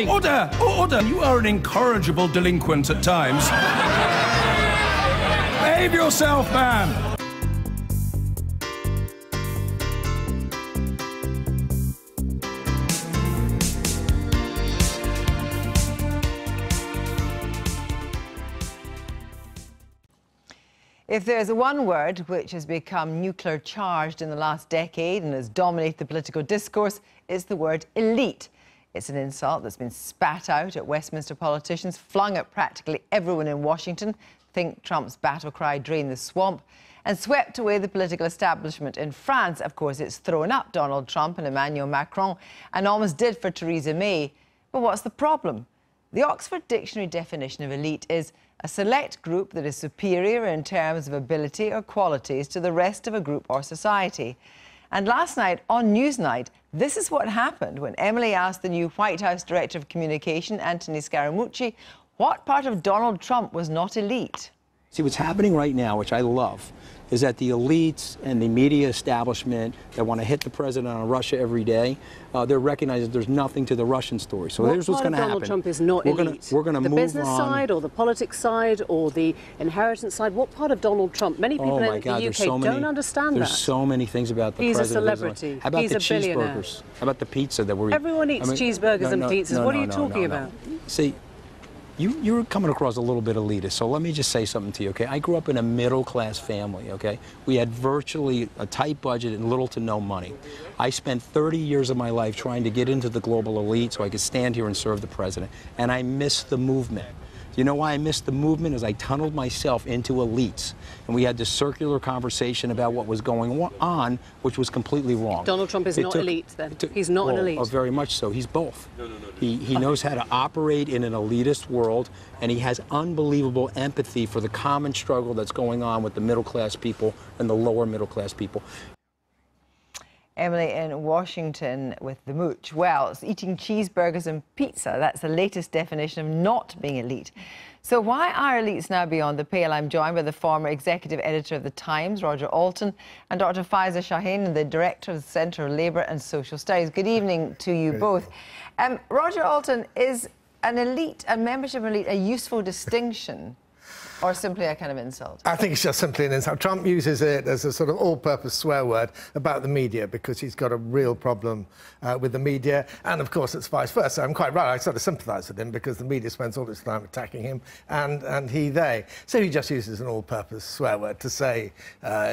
Order! Order! You are an incorrigible delinquent at times. Behave yourself, man! If there's one word which has become nuclear charged in the last decade and has dominated the political discourse, it's the word elite. It's an insult that's been spat out at Westminster politicians, flung at practically everyone in Washington, think Trump's battle cry, drain the swamp, and swept away the political establishment. In France, of course, it's thrown up Donald Trump and Emmanuel Macron, and almost did for Theresa May. But what's the problem? The Oxford Dictionary definition of elite is a select group that is superior in terms of ability or qualities to the rest of a group or society. And last night on Newsnight, this is what happened when Emily asked the new White House Director of Communication, Anthony Scaramucci, what part of Donald Trump was not elite. See, what's happening right now, which I love, is that the elites and the media establishment that want to hit the president on Russia every day, they're recognizing there's nothing to the Russian story. So here's what's going to happen. Donald Trump is not elite? We're going to move on. The business side or the politics side or the inheritance side? What part of Donald Trump? Many people in the UK don't understand that. There's so many things about the president. He's a celebrity. How about He's the a billionaire. cheeseburgers? How about the pizza that we're eating? Everyone eats cheeseburgers and pizzas. What are you talking about? See, you're coming across a little bit elitist, so let me just say something to you, okay? I grew up in a middle-class family, okay? We had virtually a tight budget and little to no money. I spent 30 years of my life trying to get into the global elite so I could stand here and serve the president, and I missed the movement. You know why I missed the movement? Is I tunneled myself into elites, and we had this circular conversation about what was going on, which was completely wrong. Donald Trump is not elite, then? He's not an elite? Oh, very much so. He's both. He knows how to operate in an elitist world, and he has unbelievable empathy for the common struggle that's going on with the middle-class people and the lower middle-class people. Emily in Washington with the mooch. Well, it's eating cheeseburgers and pizza. That's the latest definition of not being elite. So why are elites now beyond the pale? I'm joined by the former executive editor of The Times, Roger Alton, and Dr. Faiza Shaheen, the director of the Centre of Labour and Social Studies. Good evening to you both. Roger Alton, is an elite, a membership of an elite, a useful distinction? Or simply a kind of insult? I think it's just simply an insult. Trump uses it as a sort of all-purpose swear word about the media because he's got a real problem with the media. And, of course, it's vice versa. I'm quite right. I sort of sympathise with him because the media spends all its time attacking him and they. So he just uses an all-purpose swear word to say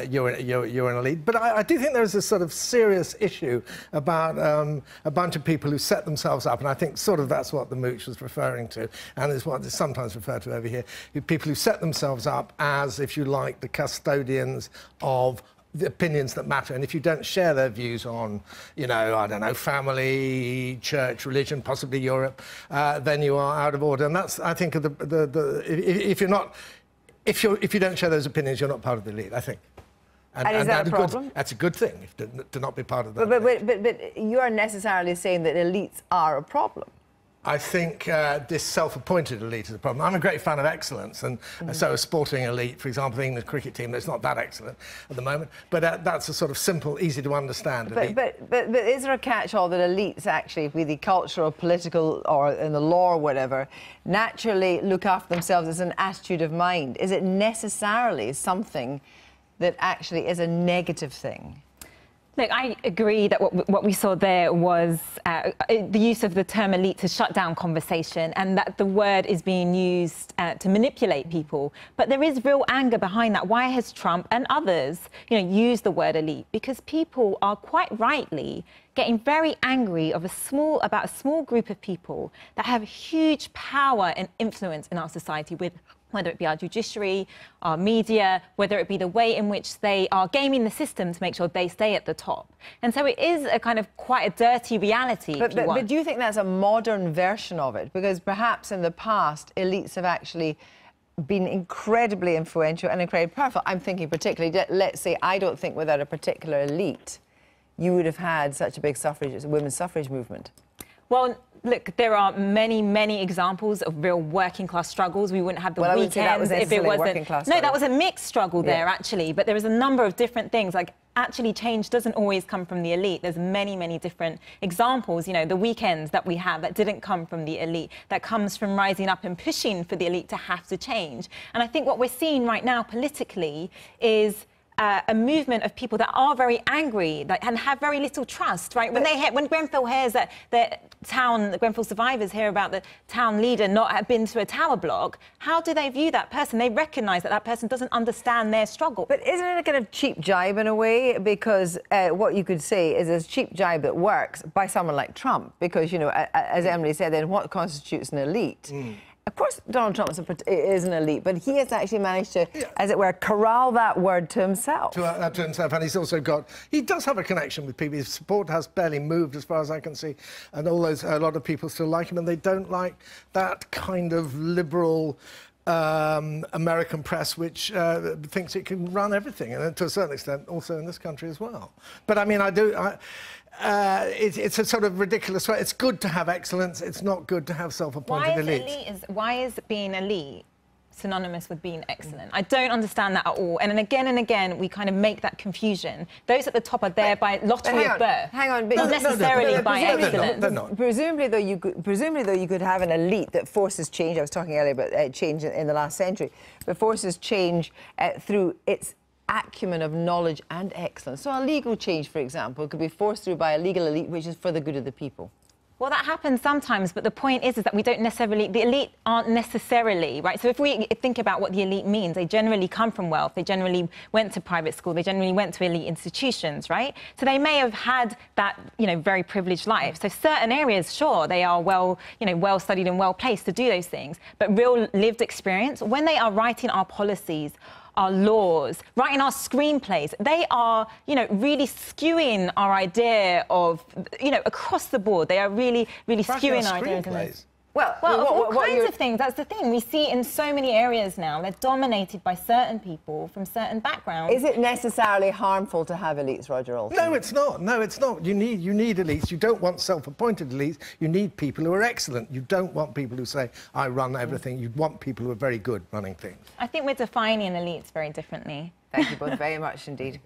you're an elite. But I do think there's a sort of serious issue about a bunch of people who set themselves up, and I think sort of that's what the mooch was referring to, and is what is sometimes referred to over here, people who set themselves up as, if you like, the custodians of the opinions that matter. And if you don't share their views on, you know, I don't know, family, church, religion, possibly Europe, then you are out of order. And that's, I think, if you don't share those opinions, you're not part of the elite, I think. And is that a problem? That's a good thing, to not be part of that. But you are necessarily saying that elites are a problem. I think this self-appointed elite is a problem. I'm a great fan of excellence, and so a sporting elite, for example, the England cricket team, that's not that excellent at the moment, but that's a sort of simple, easy-to-understand elite. But is there a catch-all that elites actually, be the cultural, political, or in the law or whatever, naturally look after themselves as an attitude of mind? Is it necessarily something that actually is a negative thing? Look, I agree that what we saw there was the use of the term elite to shut down conversation, and that the word is being used to manipulate people. But there is real anger behind that. Why has Trump and others, used the word elite? Because people are quite rightly getting very angry about a small group of people that have huge power and influence in our society, with whether it be our judiciary, our media, whether it be the way in which they are gaming the system to make sure they stay at the top. And so it is a kind of quite a dirty reality, but do you think that's a modern version of it? Because perhaps in the past, elites have actually been incredibly influential and incredibly powerful. I'm thinking particularly, let's say, I don't think without a particular elite, you would have had such a big women's suffrage movement. Well, look, there are many, many examples of real working-class struggles. We wouldn't have the weekends if it wasn't working class. No, that was a mixed struggle there, actually. But there was a number of different things, like actually change doesn't always come from the elite. There's many, many different examples, you know, the weekends that we have that didn't come from the elite, that comes from rising up and pushing for the elite to have to change. And I think what we're seeing right now politically is a movement of people that are very angry and have very little trust, right? When Grenfell hears that the Grenfell survivors hear about the town leader not have been to a tower block, how do they view that person? They recognise that that person doesn't understand their struggle. But isn't it a kind of cheap jibe in a way? Because what you could say is a cheap jibe that works by someone like Trump. Because, you know, as Emily said, then what constitutes an elite? Of course, Donald Trump is an elite, but he has actually managed to, as it were, corral that word to himself. To himself, and he's also got... He does have a connection with people. His support has barely moved, as far as I can see, and a lot of people still like him, and they don't like that kind of liberal American press which thinks it can run everything, and to a certain extent also in this country as well. But I mean, it's a sort of ridiculous way. It's good to have excellence. It's not good to have self-appointed elites. Why is being elite synonymous with being excellent? I don't understand that at all. And then again, we kind of make that confusion. Those at the top are there by lottery of birth. Hang on, but not necessarily by excellence. They're not. Presumably, though, you could have an elite that forces change. I was talking earlier about change in the last century, but forces change through its acumen of knowledge and excellence. So a legal change, for example, could be forced through by a legal elite, which is for the good of the people. Well, that happens sometimes, but the point is that we don't necessarily... The elite aren't necessarily, right? So if we think about what the elite means, they generally come from wealth, they generally went to private school, they generally went to elite institutions, right? So they may have had that, you know, very privileged life. So certain areas, sure, they are well-studied and well-placed to do those things, but real lived experience, when they are writing our policies, our laws, writing our screenplays, they are, you know, really skewing our idea of, you know, across the board. They are really, really skewing our ideas. Well, all kinds of things. That's the thing. We see in so many areas now, they're dominated by certain people from certain backgrounds. Is it necessarily harmful to have elites, Roger Alton? No, it's not. No, it's not. You need elites. You don't want self-appointed elites. You need people who are excellent. You don't want people who say, I run everything. You want people who are very good running things. I think we're defining elites very differently. Thank you both very much indeed.